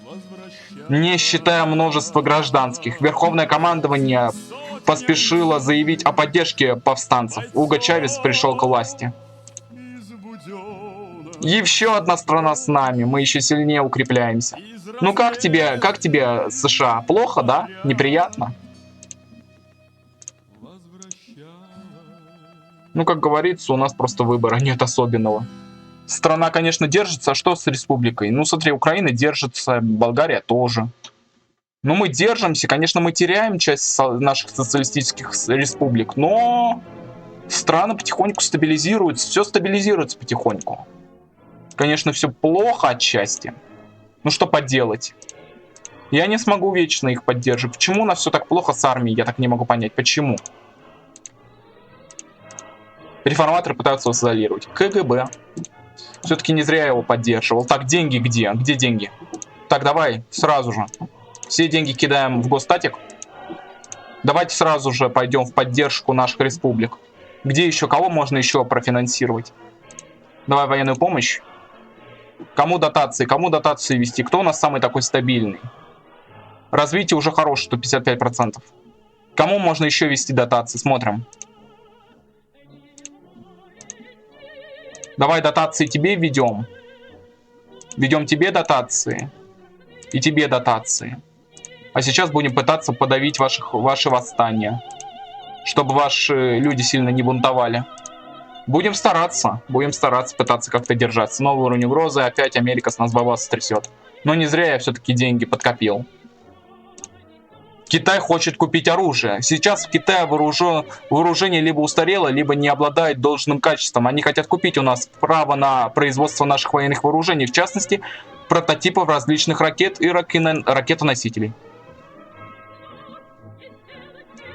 не считая множества гражданских. Верховное командование поспешило заявить о поддержке повстанцев. Уго Чавес пришел к власти. Еще одна страна с нами, мы еще сильнее укрепляемся. Ну как тебе США? Плохо, да? Неприятно? Ну, как говорится, у нас просто выбора нет особенного. Страна, конечно, держится, а что с республикой? Ну, смотри, Украина держится, Болгария тоже. Ну, мы держимся, конечно, мы теряем часть наших социалистических республик, но страны потихоньку стабилизируются, все стабилизируется потихоньку. Конечно, все плохо отчасти. Ну, что поделать? Я не смогу вечно их поддерживать. Почему у нас все так плохо с армией? Я так не могу понять. Почему? Реформаторы пытаются его изолировать. КГБ. Все-таки не зря я его поддерживал. Так, деньги где? Где деньги? Так, давай, сразу же. Все деньги кидаем в госстатик. Давайте сразу же пойдем в поддержку наших республик. Где еще? Кого можно еще профинансировать? Давай военную помощь. Кому дотации? Кому дотации вести? Кто у нас самый такой стабильный? Развитие уже хорошее, 155%. Кому можно еще вести дотации? Смотрим. Давай дотации тебе введем. Ведем тебе дотации. И тебе дотации. А сейчас будем пытаться подавить ваши восстания. Чтобы ваши люди сильно не бунтовали. Будем стараться пытаться как-то держаться. Новый уровень угрозы, опять Америка с нас бабас стрясет. Но не зря я все-таки деньги подкопил. Китай хочет купить оружие. Сейчас в Китае вооружение либо устарело, либо не обладает должным качеством. Они хотят купить у нас право на производство наших военных вооружений, в частности, прототипов различных ракет и ракетоносителей.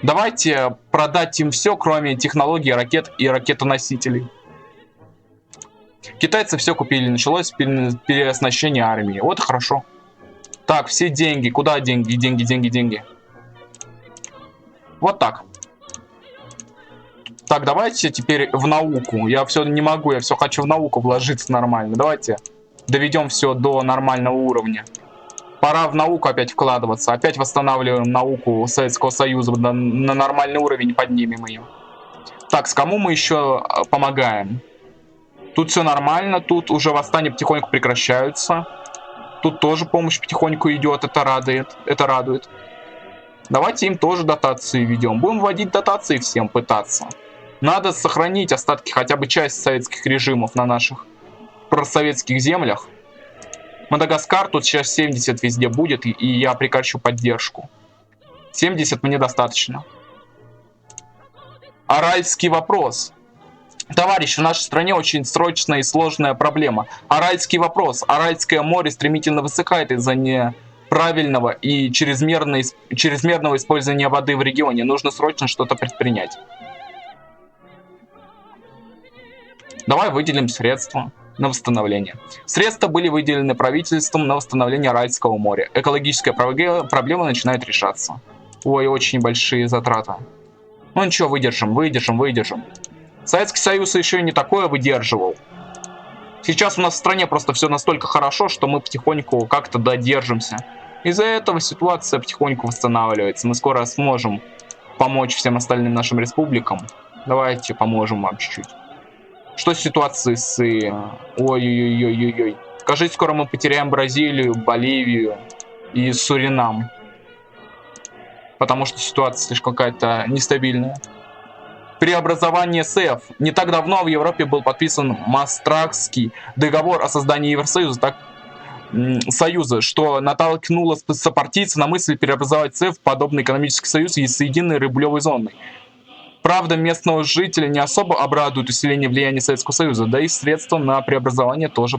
Давайте продать им все, кроме технологий ракет и ракетоносителей. Китайцы все купили, началось переоснащение армии. Вот хорошо. Так, все деньги. Куда деньги? Деньги. Вот так. Так, давайте теперь в науку. Я все не могу, я все хочу в науку вложиться нормально. Давайте доведем все до нормального уровня. Пора в науку опять вкладываться. Опять восстанавливаем науку Советского Союза. На нормальный уровень поднимем ее. Так, с кому мы еще помогаем? Тут все нормально. Тут уже восстания потихоньку прекращаются. Тут тоже помощь потихоньку идет. Это радует. Давайте им тоже дотации введем. Будем вводить дотации всем, пытаться. Надо сохранить остатки, хотя бы часть советских режимов на наших просоветских землях. Мадагаскар, тут сейчас 70 везде будет, и я прекращу поддержку. 70 мне достаточно. Аральский вопрос. Товарищи, в нашей стране очень срочная и сложная проблема. Аральский вопрос. Аральское море стремительно высыхает из-за неправильного и чрезмерного использования воды в регионе. Нужно срочно что-то предпринять. Давай выделим средства на восстановление. Средства были выделены правительством на восстановление Аральского моря. Экологическая проблема начинает решаться. Ой, очень большие затраты. Ну ничего, выдержим. Советский Союз еще и не такое выдерживал. Сейчас у нас в стране просто все настолько хорошо, что мы потихоньку как-то додержимся. Из-за этого ситуация потихоньку восстанавливается. Мы скоро сможем помочь всем остальным нашим республикам. Давайте поможем вам чуть-чуть. Что с ситуацией с... Ой-ой-ой-ой-ой. Кажется, скоро мы потеряем Бразилию, Боливию и Суринам. Потому что ситуация слишком какая-то нестабильная. Преобразование СЭФ. Не так давно в Европе был подписан Маастрахтский договор о создании Евросоюза. Союза, что натолкнуло сопартийцев на мысль преобразовать ЦЕФ в подобный экономический союз и с единой рублевой зоной. Правда, местного жителя не особо обрадует усиление влияния Советского Союза, да и средства на преобразование тоже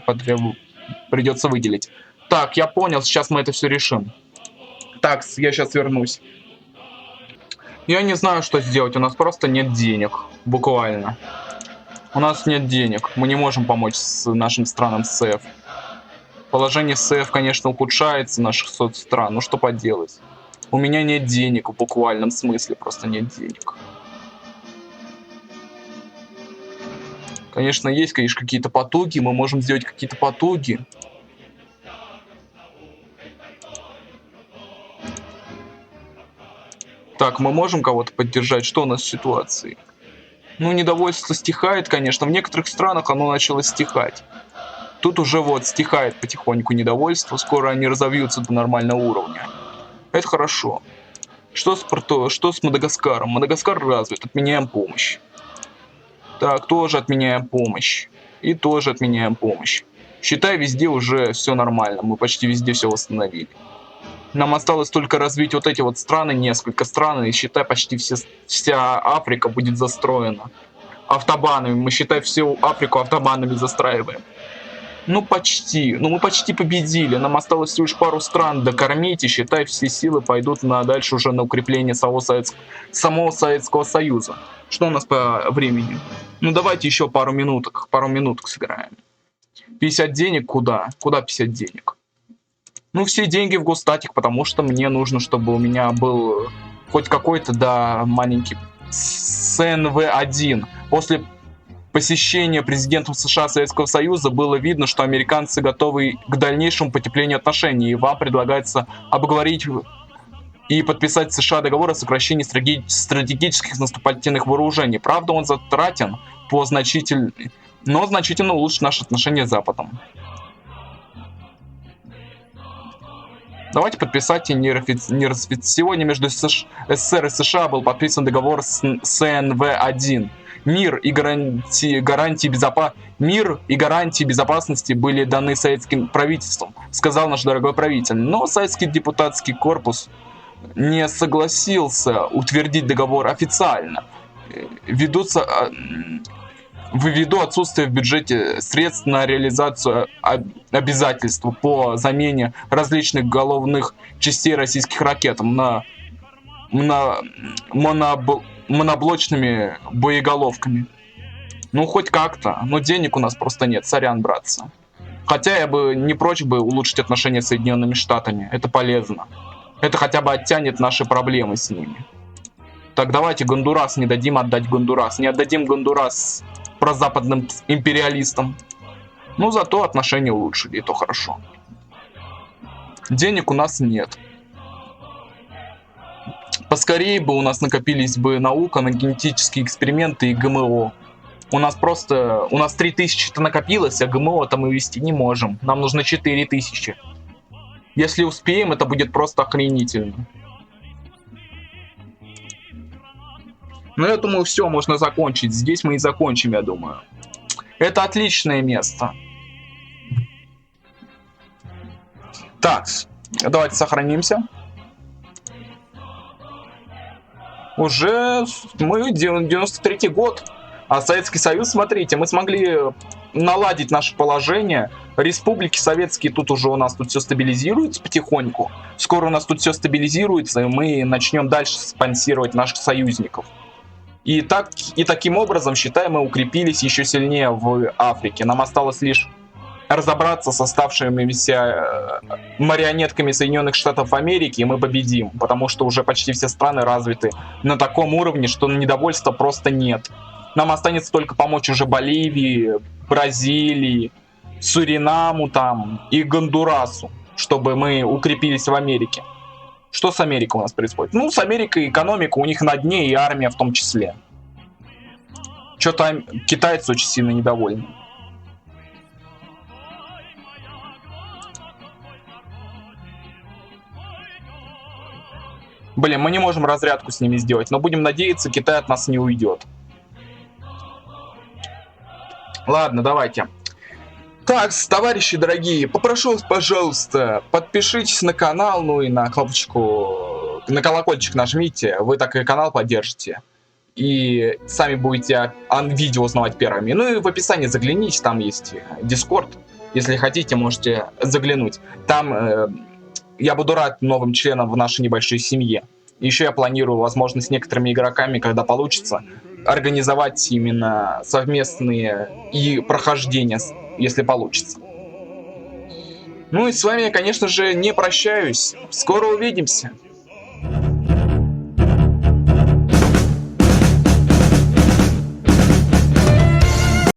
придется выделить. Так, я понял, сейчас мы это все решим. Так, я сейчас вернусь. Я не знаю, что сделать, у нас просто нет денег, буквально. У нас нет денег, мы не можем помочь с нашим странам СЭФ. Положение СЭФ, конечно, ухудшается, наших соцстран, но что поделать. У меня нет денег, в буквальном смысле просто нет денег. Конечно, есть, конечно, какие-то потуги, мы можем сделать какие-то потуги. Так, мы можем кого-то поддержать? Что у нас с ситуацией? Ну, недовольство стихает, конечно. В некоторых странах оно начало стихать. Тут уже вот стихает потихоньку недовольство. Скоро они разовьются до нормального уровня. Это хорошо. Что с Мадагаскаром? Мадагаскар развит. Отменяем помощь. Так, тоже отменяем помощь. И тоже отменяем помощь. Считай, везде уже все нормально. Мы почти везде все восстановили. Нам осталось только развить вот эти вот страны, несколько стран, и считай, почти вся Африка будет застроена автобанами. Мы, считай, всю Африку автобанами застраиваем. Ну, почти. Ну, мы почти победили. Нам осталось всего лишь пару стран докормить, и, считай, все силы пойдут дальше уже на укрепление самого Советского Союза. Что у нас по времени? Ну, давайте еще пару минуток сыграем. 50 денег куда? Куда 50 денег? Ну, все деньги в госстатик, потому что мне нужно, чтобы у меня был хоть какой-то, да, маленький СНВ-1. После посещения президентом США Советского Союза было видно, что американцы готовы к дальнейшему потеплению отношений, и вам предлагается обговорить и подписать с США договор о сокращении стратегических наступательных вооружений. Правда, он затратен но значительно улучшит наши отношения с Западом. Давайте подписать Сегодня между СССР и США был подписан договор с СНВ-1. Мир и гарантии безопасности были даны советским правительством, сказал наш дорогой правитель. Но советский депутатский корпус не согласился утвердить договор официально. Ввиду отсутствия в бюджете средств на реализацию обязательств по замене различных головных частей российских ракет моноблочными боеголовками. Ну, хоть как-то, но денег у нас просто нет, сорян, братцы. Хотя я бы не прочь бы улучшить отношения с Соединенными Штатами, это полезно. Это хотя бы оттянет наши проблемы с ними. Так, давайте Гондурас не дадим отдать Гондурас. Не отдадим Гондурас прозападным империалистам. Ну, зато отношения улучшили, и то хорошо. Денег у нас нет. Поскорее бы у нас накопились бы наука на генетические эксперименты и ГМО. У нас 3000-то накопилось, а ГМО-то мы вести не можем. Нам нужно 4000. Если успеем, это будет просто охренительно. Но я думаю, все, можно закончить. Здесь мы и закончим, я думаю. Это отличное место. Так, давайте сохранимся. Уже мы 93-й год. А Советский Союз, смотрите, мы смогли наладить наше положение. Республики советские тут уже у нас тут все стабилизируется потихоньку. Скоро у нас тут все стабилизируется, и мы начнем дальше спонсировать наших союзников. И таким образом, считай, мы укрепились еще сильнее в Африке. Нам осталось лишь разобраться с оставшимися марионетками Соединенных Штатов Америки, и мы победим. Потому что уже почти все страны развиты на таком уровне, что недовольства просто нет. Нам останется только помочь уже Боливии, Бразилии, Суринаму там и Гондурасу, чтобы мы укрепились в Америке. Что с Америкой у нас происходит? Ну, с Америкой экономика у них на дне, и армия в том числе. Что-то китайцы очень сильно недовольны. Блин, мы не можем разрядку с ними сделать, но будем надеяться, Китай от нас не уйдет. Ладно, давайте. Так, товарищи дорогие, попрошу вас, пожалуйста, подпишитесь на канал, ну и на кнопочку, на колокольчик нажмите, вы так и канал поддержите. И сами будете видео узнавать первыми. Ну и в описании загляните, там есть Discord. Если хотите, можете заглянуть. Там я буду рад новым членам в нашей небольшой семье. Еще я планирую, возможно, с некоторыми игроками, когда получится, организовать именно совместные и прохождения, если получится. Ну и с вами я, конечно же, не прощаюсь. Скоро увидимся.